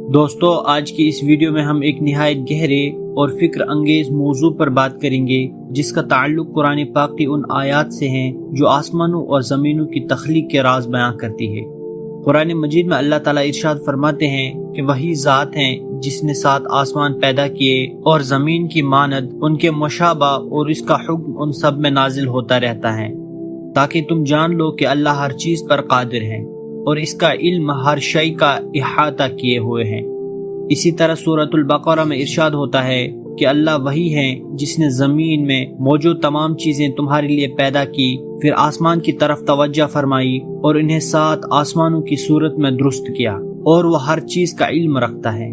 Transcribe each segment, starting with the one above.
دوستو، آج کی اس ویڈیو میں ہم ایک نہایت گہرے اور فکر انگیز موضوع پر بات کریں گے جس کا تعلق قرآن پاک کی ان آیات سے ہیں جو آسمانوں اور زمینوں کی تخلیق کے راز بیان کرتی ہے۔ قرآن مجید میں اللہ تعالیٰ ارشاد فرماتے ہیں کہ وہی ذات ہیں جس نے 7 آسمان پیدا کیے اور زمین کی مانند ان کے مشابہ، اور اس کا حکم ان سب میں نازل ہوتا رہتا ہے تاکہ تم جان لو کہ اللہ ہر چیز پر قادر ہے اور اس کا علم ہر شے کا احاطہ کیے ہوئے ہیں۔ اسی طرح سورۃ البقرہ میں ارشاد ہوتا ہے کہ اللہ وہی ہے جس نے زمین میں موجود تمام چیزیں تمہارے لیے پیدا کی، پھر آسمان کی طرف توجہ فرمائی اور انہیں 7 آسمانوں کی صورت میں درست کیا، اور وہ ہر چیز کا علم رکھتا ہے۔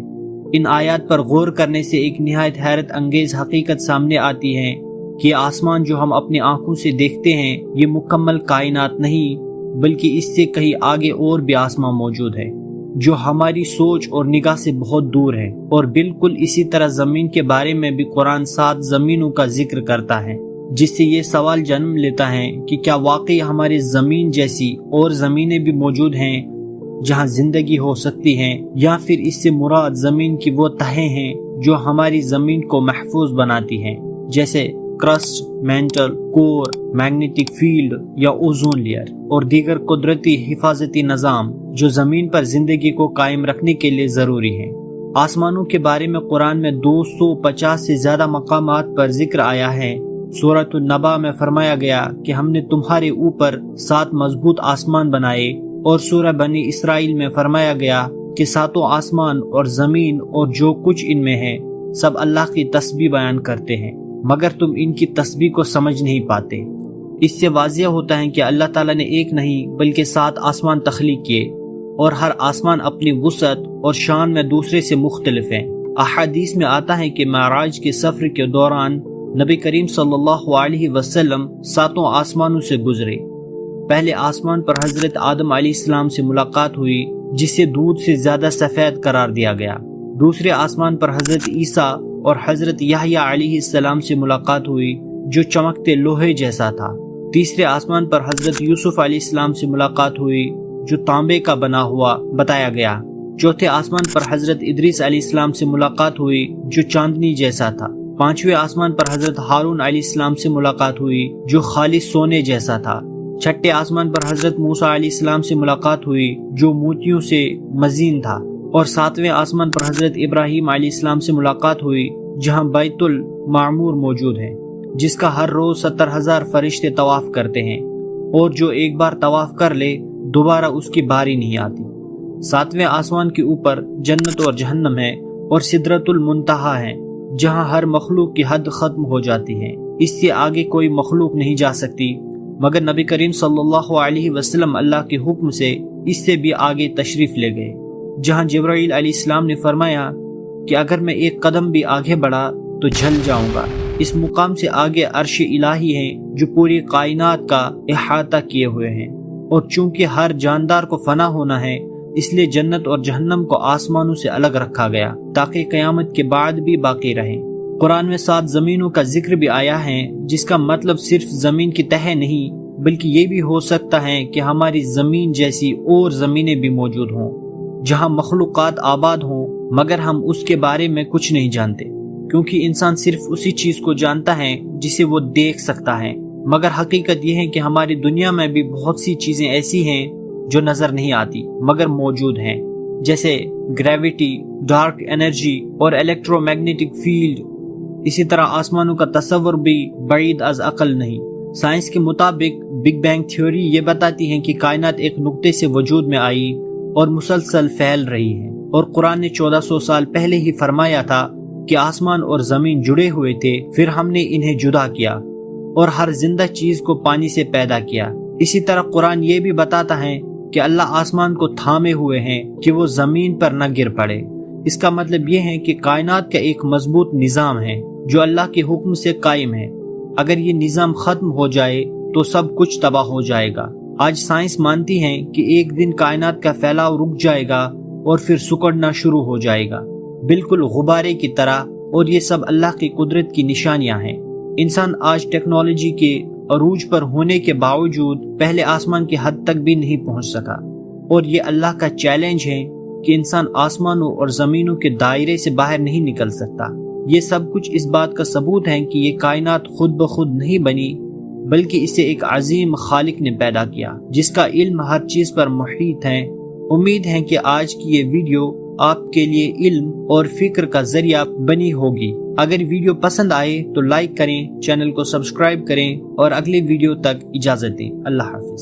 ان آیات پر غور کرنے سے ایک نہایت حیرت انگیز حقیقت سامنے آتی ہے کہ آسمان جو ہم اپنی آنکھوں سے دیکھتے ہیں یہ مکمل کائنات نہیں، بلکہ اس سے کہیں آگے اور بھی آسمان موجود ہے جو ہماری سوچ اور نگاہ سے بہت دور ہے۔ اور بالکل اسی طرح زمین کے بارے میں بھی قرآن 7 زمینوں کا ذکر کرتا ہے، جس سے یہ سوال جنم لیتا ہے کہ کیا واقعی ہماری زمین جیسی اور زمینیں بھی موجود ہیں جہاں زندگی ہو سکتی ہے، یا پھر اس سے مراد زمین کی وہ تہیں ہیں جو ہماری زمین کو محفوظ بناتی ہیں، جیسے کرسٹ، مینٹل، کور، میگنیٹک فیلڈ یا اوزون لیئر اور دیگر قدرتی حفاظتی نظام جو زمین پر زندگی کو قائم رکھنے کے لیے ضروری ہیں۔ آسمانوں کے بارے میں قرآن میں 250 سے زیادہ مقامات پر ذکر آیا ہے۔ سورۃ النبا میں فرمایا گیا کہ ہم نے تمہارے اوپر 7 مضبوط آسمان بنائے، اور سورہ بنی اسرائیل میں فرمایا گیا کہ 7 آسمان اور زمین اور جو کچھ ان میں ہے سب اللہ کی تسبیح بیان کرتے ہیں، مگر تم ان کی تسبیح کو سمجھ نہیں پاتے۔ اس سے واضح ہوتا ہے کہ اللہ تعالیٰ نے ایک نہیں بلکہ 7 آسمان تخلیق کیے، اور ہر آسمان اپنی وسعت اور شان میں دوسرے سے مختلف ہیں۔ احادیث میں آتا ہے کہ معراج کے سفر کے دوران نبی کریم صلی اللہ علیہ وسلم 7 آسمانوں سے گزرے۔ پہلے آسمان پر حضرت آدم علیہ السلام سے ملاقات ہوئی جسے دودھ سے زیادہ سفید قرار دیا گیا۔ دوسرے آسمان پر حضرت عیسیٰ اور حضرت یحییٰ علیہ السلام سے ملاقات ہوئی جو چمکتے لوہے جیسا تھا۔ تیسرے آسمان پر حضرت یوسف علیہ السلام سے ملاقات ہوئی جو تانبے کا بنا ہوا بتایا گیا۔ چوتھے آسمان پر حضرت ادریس علیہ السلام سے ملاقات ہوئی جو چاندنی جیسا تھا۔ پانچویں آسمان پر حضرت ہارون علیہ السلام سے ملاقات ہوئی جو خالص سونے جیسا تھا۔ چھٹے آسمان پر حضرت موسیٰ علیہ السلام سے ملاقات ہوئی جو موتیوں سے مزین تھا، اور 7ویں آسمان پر حضرت ابراہیم علیہ السلام سے ملاقات ہوئی جہاں بیت المعمور موجود ہے، جس کا ہر روز 70,000 فرشتے طواف کرتے ہیں، اور جو ایک بار طواف کر لے دوبارہ اس کی باری نہیں آتی۔ 7ویں آسمان کے اوپر جنت اور جہنم ہے، اور سدرۃ المنتہا ہے جہاں ہر مخلوق کی حد ختم ہو جاتی ہے، اس سے آگے کوئی مخلوق نہیں جا سکتی، مگر نبی کریم صلی اللہ علیہ وسلم اللہ کے حکم سے اس سے بھی آگے تشریف لے گئے، جہاں جبرائیل علیہ السلام نے فرمایا کہ اگر میں ایک قدم بھی آگے بڑھا تو جل جاؤں گا۔ اس مقام سے آگے عرش الہی ہے جو پوری کائنات کا احاطہ کیے ہوئے ہیں، اور چونکہ ہر جاندار کو فنا ہونا ہے اس لیے جنت اور جہنم کو آسمانوں سے الگ رکھا گیا تاکہ قیامت کے بعد بھی باقی رہیں۔ قرآن میں 7 زمینوں کا ذکر بھی آیا ہے، جس کا مطلب صرف زمین کی تہہ نہیں بلکہ یہ بھی ہو سکتا ہے کہ ہماری زمین جیسی اور زمینیں بھی موجود ہوں جہاں مخلوقات آباد ہوں، مگر ہم اس کے بارے میں کچھ نہیں جانتے، کیونکہ انسان صرف اسی چیز کو جانتا ہے جسے وہ دیکھ سکتا ہے، مگر حقیقت یہ ہے کہ ہماری دنیا میں بھی بہت سی چیزیں ایسی ہیں جو نظر نہیں آتی مگر موجود ہیں، جیسے گریویٹی، ڈارک انرجی اور الیکٹرو میگنیٹک فیلڈ۔ اسی طرح آسمانوں کا تصور بھی بعید از عقل نہیں۔ سائنس کے مطابق بگ بینگ تھیوری یہ بتاتی ہے کہ کائنات ایک نقطے سے وجود میں آئی اور مسلسل پھیل رہی ہے، اور قرآن نے 1400 سال پہلے ہی فرمایا تھا کہ آسمان اور زمین جڑے ہوئے تھے، پھر ہم نے انہیں جدا کیا اور ہر زندہ چیز کو پانی سے پیدا کیا۔ اسی طرح قرآن یہ بھی بتاتا ہے کہ اللہ آسمان کو تھامے ہوئے ہیں کہ وہ زمین پر نہ گر پڑے۔ اس کا مطلب یہ ہے کہ کائنات کا ایک مضبوط نظام ہے جو اللہ کے حکم سے قائم ہے۔ اگر یہ نظام ختم ہو جائے تو سب کچھ تباہ ہو جائے گا۔ آج سائنس مانتی ہے کہ ایک دن کائنات کا پھیلاؤ رک جائے گا اور پھر سکڑنا شروع ہو جائے گا، بالکل غبارے کی طرح، اور یہ سب اللہ کی قدرت کی نشانیاں ہیں۔ انسان آج ٹیکنالوجی کے عروج پر ہونے کے باوجود پہلے آسمان کی حد تک بھی نہیں پہنچ سکا، اور یہ اللہ کا چیلنج ہے کہ انسان آسمانوں اور زمینوں کے دائرے سے باہر نہیں نکل سکتا۔ یہ سب کچھ اس بات کا ثبوت ہے کہ یہ کائنات خود بخود نہیں بنی، بلکہ اسے ایک عظیم خالق نے پیدا کیا جس کا علم ہر چیز پر محیط ہے۔ امید ہے کہ آج کی یہ ویڈیو آپ کے لیے علم اور فکر کا ذریعہ بنی ہوگی۔ اگر ویڈیو پسند آئے تو لائک کریں، چینل کو سبسکرائب کریں اور اگلے ویڈیو تک اجازت دیں۔ اللہ حافظ۔